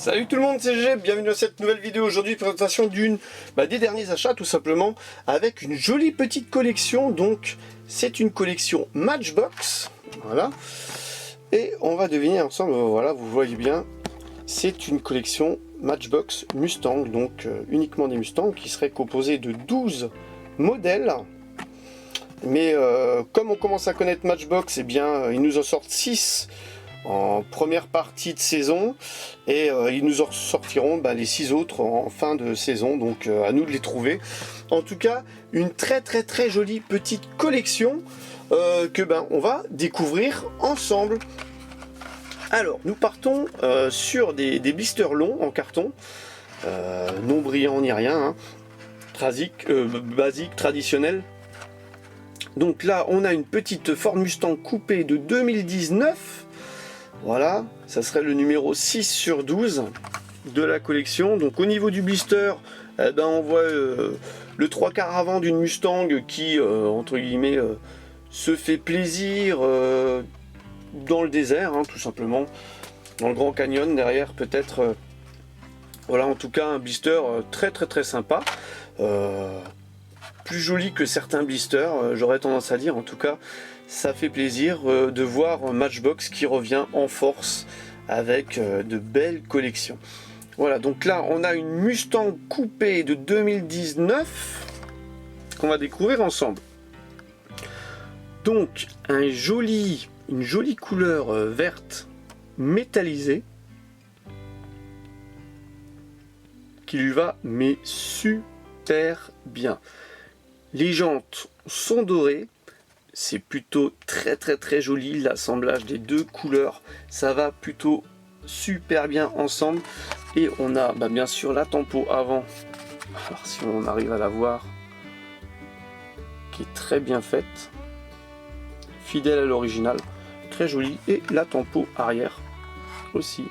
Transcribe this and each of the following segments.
Salut tout le monde, c'est GG, bienvenue dans cette nouvelle vidéo. Aujourd'hui, présentation des derniers achats tout simplement, avec une jolie petite collection. Donc c'est une collection Matchbox, voilà. Et on va deviner ensemble, voilà, vous voyez bien, c'est une collection Matchbox Mustang, donc uniquement des Mustangs, qui serait composée de 12 modèles. Mais comme on commence à connaître Matchbox, eh bien ils nous en sortent 6 en première partie de saison et ils nous en sortiront les 6 autres en fin de saison, donc à nous de les trouver. En tout cas, une très jolie petite collection que on va découvrir ensemble. Alors nous partons sur des blisters longs en carton, non brillants ni rien, basique, traditionnel. Donc là on a une petite Ford Mustang coupée de 2019. Voilà, ça serait le numéro 6 sur 12 de la collection. Donc au niveau du blister, on voit le 3/4 avant d'une Mustang qui, entre guillemets, se fait plaisir dans le désert, tout simplement. Dans le Grand Canyon, derrière peut-être. Voilà, en tout cas un blister très sympa. Plus joli que certains blisters, j'aurais tendance à dire. En tout cas, ça fait plaisir de voir Matchbox qui revient en force avec de belles collections. Voilà, donc là on a une Mustang coupée de 2019 qu'on va découvrir ensemble. Donc une jolie couleur verte métallisée qui lui va mais super bien. Les jantes sont dorées. C'est plutôt très joli, l'assemblage des deux couleurs, ça va plutôt super bien ensemble. Et on a bien sûr la tempo avant, alors si on arrive à la voir, qui est très bien faite, fidèle à l'original, très jolie. Et la tempo arrière aussi,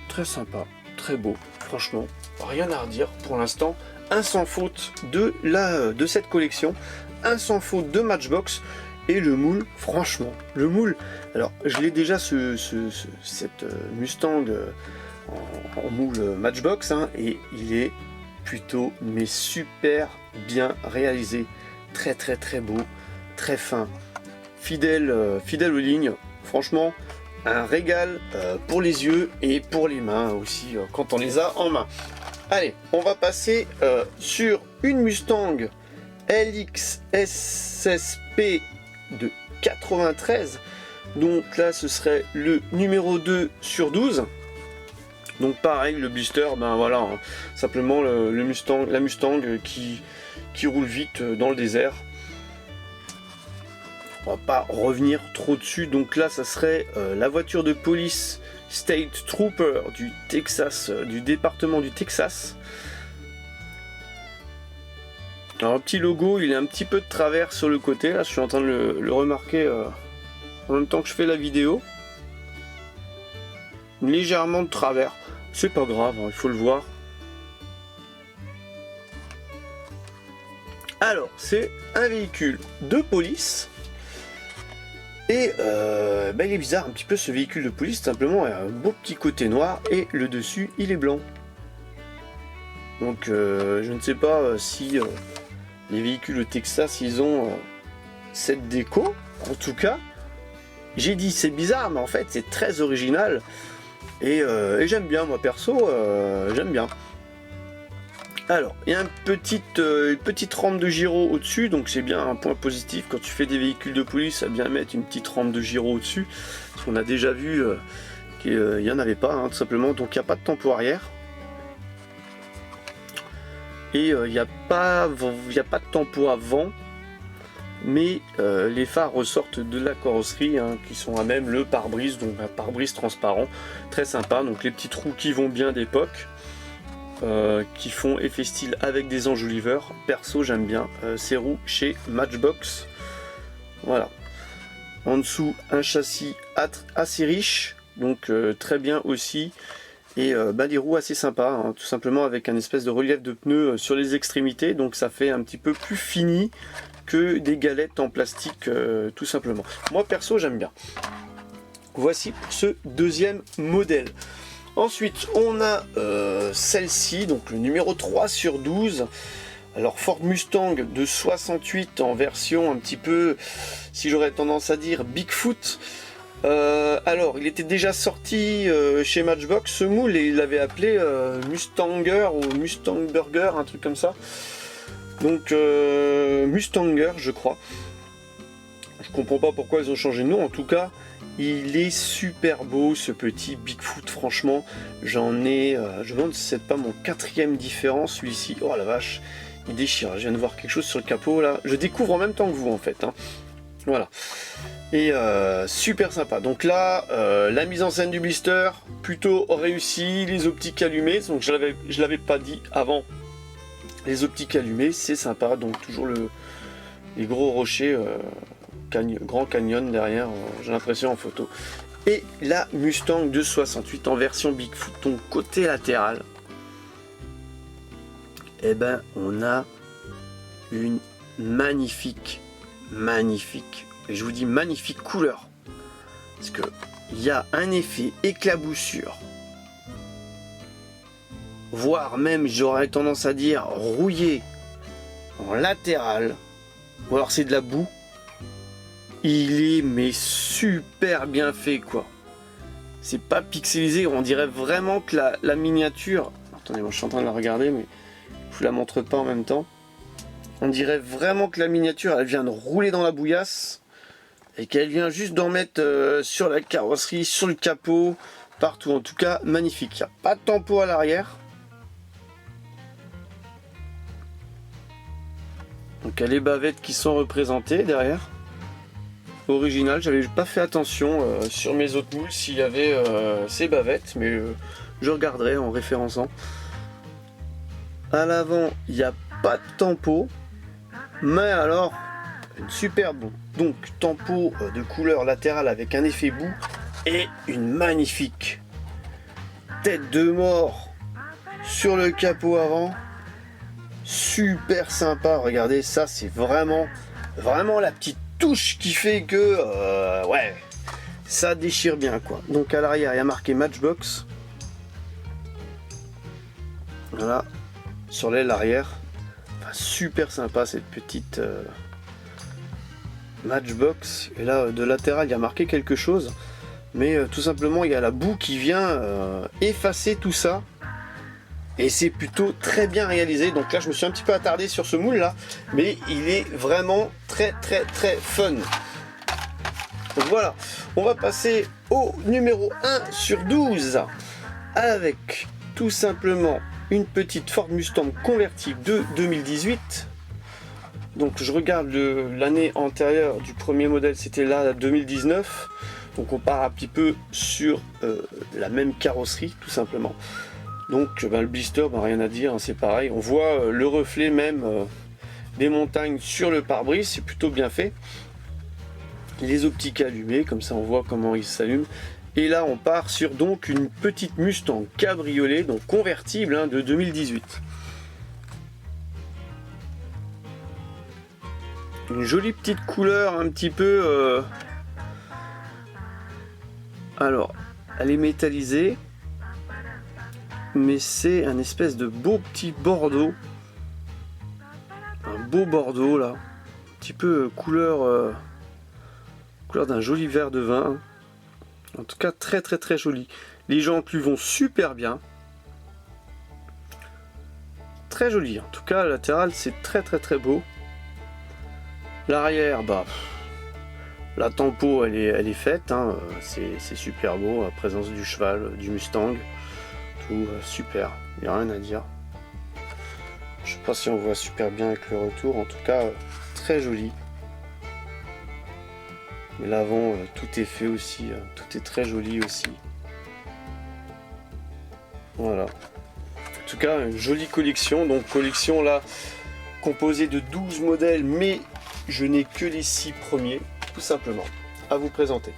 très sympa, très beau, franchement, rien à redire pour l'instant. Un sans faute de cette collection, un sans faute de Matchbox. Et le moule, franchement, le moule, alors je l'ai déjà cette Mustang en moule Matchbox, et il est plutôt mais super bien réalisé, très beau, très fin, fidèle aux lignes. Franchement, un régal pour les yeux et pour les mains aussi quand on les a en main. Allez, on va passer sur une Mustang LX SSP de 93. Donc là, ce serait le numéro 2 sur 12. Donc pareil, le blister, voilà, simplement la Mustang qui roule vite dans le désert. On va pas revenir trop dessus. Donc là, ça serait la voiture de police State Trooper du Texas, du département du Texas. Alors un petit logo, il est un petit peu de travers sur le côté, là je suis en train de le remarquer en même temps que je fais la vidéo. Légèrement de travers, c'est pas grave, il faut le voir. Alors c'est un véhicule de police. Et il est bizarre un petit peu ce véhicule de police, simplement il a un beau petit côté noir et le dessus il est blanc. Donc je ne sais pas si les véhicules au Texas ils ont cette déco. En tout cas, j'ai dit c'est bizarre, mais en fait c'est très original et j'aime bien, moi perso, j'aime bien. Alors, il y a une petite rampe de gyro au-dessus, donc c'est bien un point positif. Quand tu fais des véhicules de police, à bien mettre une petite rampe de gyro au-dessus. Parce qu'on a déjà vu qu'il n'y en avait pas, tout simplement. Donc il n'y a pas de tempo arrière. Et il n'y a pas de tempo avant. Mais les phares ressortent de la carrosserie, qui sont à même le pare-brise, donc un pare-brise transparent. Très sympa, donc les petits trous qui vont bien d'époque. Qui font effet style avec des enjoliveurs. Perso j'aime bien ces roues chez Matchbox. Voilà, en dessous un châssis assez riche, donc très bien aussi, et des roues assez sympas, tout simplement avec un espèce de relief de pneus sur les extrémités, donc ça fait un petit peu plus fini que des galettes en plastique, tout simplement. Moi perso j'aime bien. voici pour ce deuxième modèle. Ensuite, on a celle-ci, donc le numéro 3 sur 12. Alors Ford Mustang de 68 en version un petit peu, si j'aurais tendance à dire, Bigfoot. Alors, il était déjà sorti chez Matchbox, ce moule, et il l'avait appelé Mustanger ou Mustang Burger, un truc comme ça. Donc Mustanger, je crois. Je comprends pas pourquoi ils ont changé de nom, en tout cas. Il est super beau ce petit Bigfoot, franchement. J'en ai, je me demande si c'est pas mon 4e différent, celui-ci. Oh la vache, il déchire. Je viens de voir quelque chose sur le capot là. Je découvre en même temps que vous en fait. Hein. Voilà. Et super sympa. Donc là, la mise en scène du blister, plutôt réussie. Les optiques allumées, donc je l'avais pas dit avant. Les optiques allumées, c'est sympa. Donc toujours les gros rochers. Grand Canyon derrière, j'ai l'impression en photo. Et la Mustang de 68 en version Bigfoot, donc côté latéral. Et ben on a une magnifique, et je vous dis magnifique couleur. Parce que il y a un effet éclaboussure. Voire même, j'aurais tendance à dire, rouillé en latéral. Ou alors c'est de la boue. Il est mais super bien fait quoi. C'est pas pixelisé, on dirait vraiment que la miniature... Attendez, moi je suis en train de la regarder mais je vous la montre pas en même temps. On dirait vraiment que la miniature elle vient de rouler dans la bouillasse et qu'elle vient juste d'en mettre sur la carrosserie, sur le capot, partout. En tout cas magnifique. Il n'y a pas de tempo à l'arrière. Donc il y a les bavettes qui sont représentées derrière. Original, j'avais pas fait attention sur mes autres moules s'il y avait ces bavettes, mais je regarderai en référençant. À l'avant, il n'y a pas de tempo, mais alors une super boue. Donc tempo de couleur latérale avec un effet boue et une magnifique tête de mort sur le capot avant. Super sympa, regardez ça, c'est vraiment la petite touche qui fait que ouais, ça déchire bien quoi. Donc à l'arrière il y a marqué Matchbox, voilà, sur l'aile arrière. Enfin, super sympa cette petite Matchbox. Et là de latéral il y a marqué quelque chose, mais tout simplement il y a la boue qui vient effacer tout ça. Et c'est plutôt très bien réalisé. Donc là je me suis un petit peu attardé sur ce moule là, mais il est vraiment très fun. Donc voilà, on va passer au numéro 1 sur 12 avec tout simplement une petite Ford Mustang convertie de 2018. Donc je regarde l'année antérieure du premier modèle, c'était là 2019. Donc on part un petit peu sur la même carrosserie tout simplement. Donc le blister, rien à dire, hein, c'est pareil. On voit le reflet même des montagnes sur le pare-brise, c'est plutôt bien fait. Les optiques allumées, comme ça on voit comment ils s'allument. Et là on part sur donc une petite Mustang cabriolet, donc convertible hein, de 2018. Une jolie petite couleur un petit peu... Alors, elle est métallisée. Mais c'est un espèce de beau petit bordeaux. Un beau bordeaux là. Un petit peu couleur d'un joli verre de vin. En tout cas très joli. Les jantes lui vont super bien. Très joli. En tout cas le latéral c'est très beau. L'arrière, la tempo elle est faite. Hein. C'est super beau. La présence du cheval, du Mustang. Super, il n'y a rien à dire. Je sais pas si on voit super bien avec le retour, en tout cas très joli. Et l'avant, tout est fait aussi, tout est très joli aussi. Voilà. En tout cas, une jolie collection. Donc collection là, composée de 12 modèles, mais je n'ai que les 6 premiers, tout simplement, à vous présenter.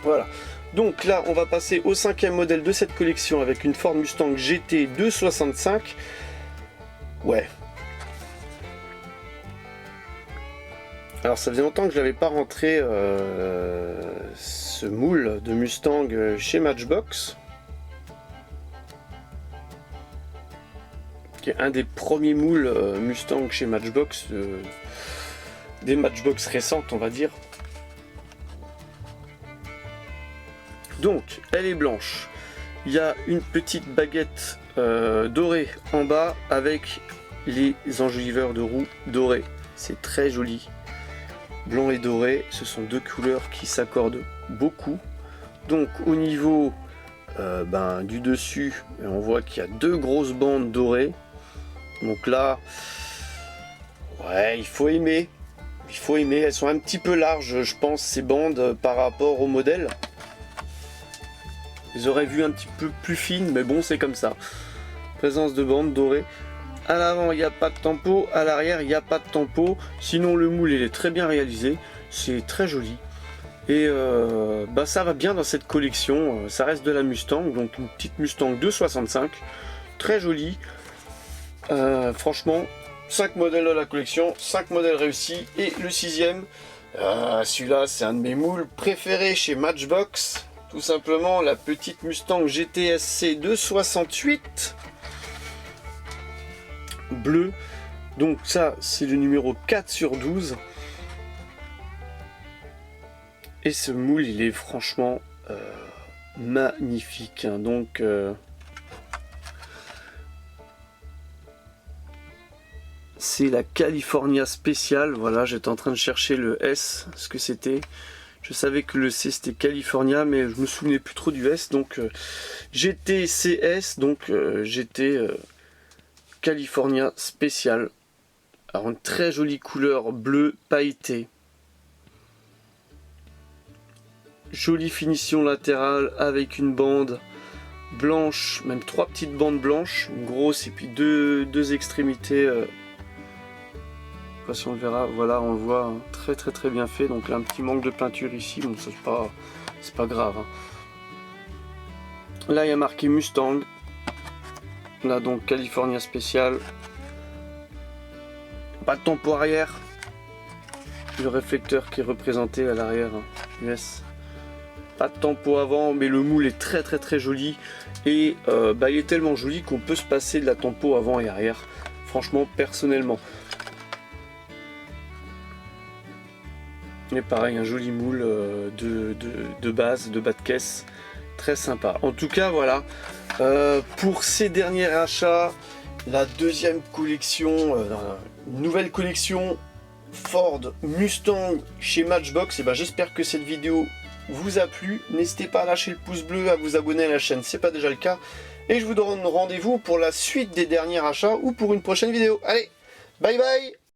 Voilà. Donc là, on va passer au 5e modèle de cette collection avec une Ford Mustang GT 265. Ouais. Alors ça faisait longtemps que je l'avais pas rentré ce moule de Mustang chez Matchbox, qui est un des premiers moules Mustang chez Matchbox, des Matchbox récentes on va dire. Donc elle est blanche, il y a une petite baguette dorée en bas avec les enjoliveurs de roues dorés, c'est très joli. Blanc et doré, ce sont deux couleurs qui s'accordent beaucoup. Donc au niveau du dessus, on voit qu'il y a deux grosses bandes dorées. Donc là, ouais, il faut aimer, elles sont un petit peu larges je pense ces bandes par rapport au modèle. Ils auraient vu un petit peu plus fines, mais bon c'est comme ça. Présence de bandes dorées. À l'avant il n'y a pas de tempo, à l'arrière il n'y a pas de tempo. Sinon le moule il est très bien réalisé, c'est très joli. Et ça va bien dans cette collection, ça reste de la Mustang, donc une petite Mustang 265, très jolie. Franchement, 5 modèles de la collection, 5 modèles réussis. Et le 6ème, celui-là c'est un de mes moules préférés chez Matchbox. Tout simplement la petite Mustang GTSC 268 bleu. Donc ça c'est le numéro 4/12. Et ce moule il est franchement magnifique. Hein. Donc c'est la California Special. Voilà, j'étais en train de chercher le S, ce que c'était. Je savais que le C c'était California, mais je me souvenais plus trop du S. Donc GTCS, donc GT California Special. Alors une très jolie couleur bleu pailleté. Jolie finition latérale avec une bande blanche, même 3 petites bandes blanches, une grosse et puis deux extrémités. Si on le verra, voilà, on le voit hein, très bien fait. Donc là un petit manque de peinture ici, bon ça c'est pas grave. Hein. Là il y a marqué Mustang. Là donc California Special. Pas de tempo arrière. Le réflecteur qui est représenté à l'arrière. Hein. US. Pas de tempo avant, mais le moule est très joli. Et il est tellement joli qu'on peut se passer de la tempo avant et arrière. Franchement, personnellement. Et pareil, un joli moule de base, de bas de caisse, très sympa. En tout cas, voilà, pour ces derniers achats, la deuxième collection, une nouvelle collection Ford Mustang chez Matchbox. Et j'espère que cette vidéo vous a plu. N'hésitez pas à lâcher le pouce bleu, à vous abonner à la chaîne, c'est pas déjà le cas. Et je vous donne rendez-vous pour la suite des derniers achats ou pour une prochaine vidéo. Allez, bye bye!